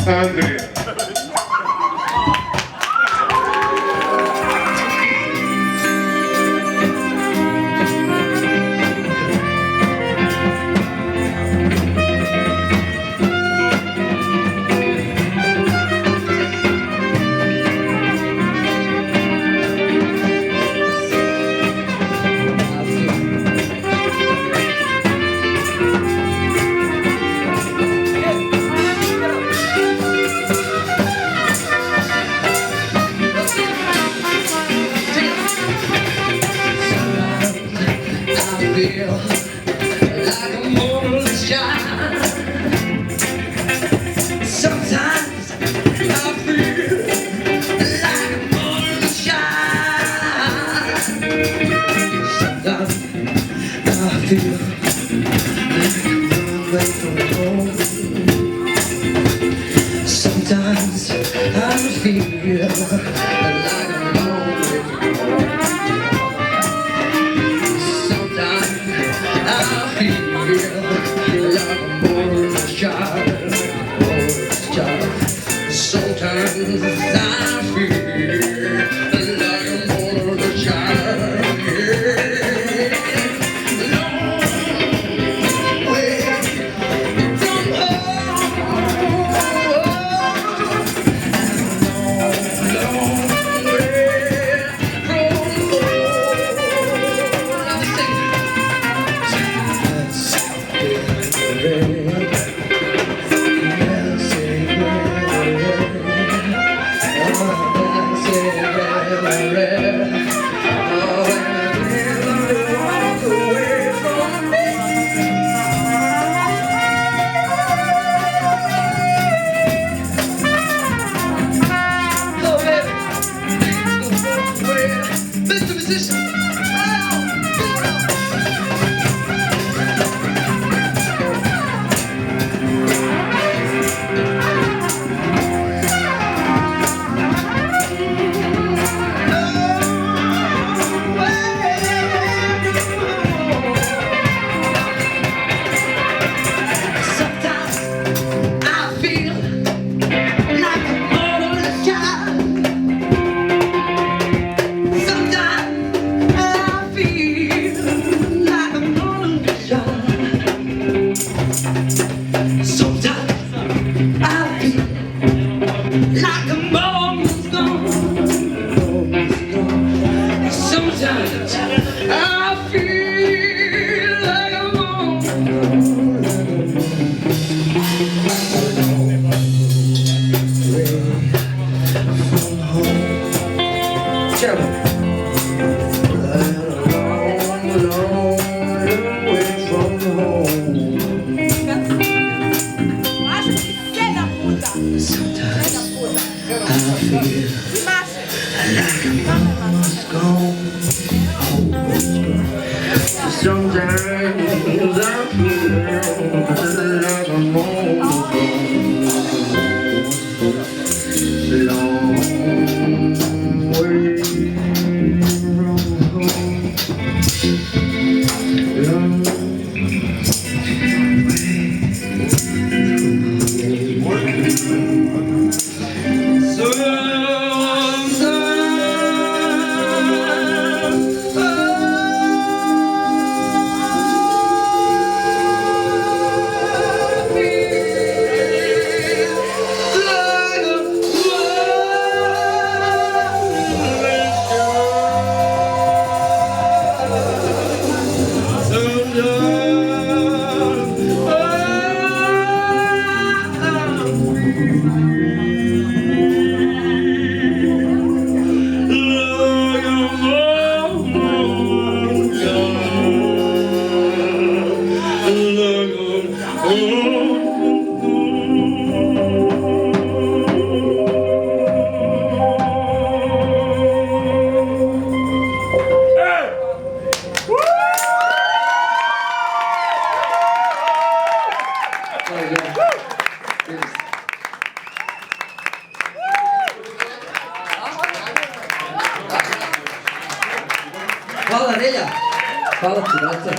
Andrija. Feel like a Motherless child. Sometimes I feel like a Motherless child. Sometimes I feel like I'm away from home. Sometimes I feel like I'm away from home. I feel like a Motherless child, Sometimes I feel like a Motherless child. Long way from home, long way from home. Now sing. Mr. Musician. Like a moment's gone. Sometimes I feel like a moment's gone. From home. Terrible. Long way from home. Sometimes I feel like a moment's gone. Sometimes I feel like a moment's gone. Long way from home. Long Hvala Relja, hvala ti brate.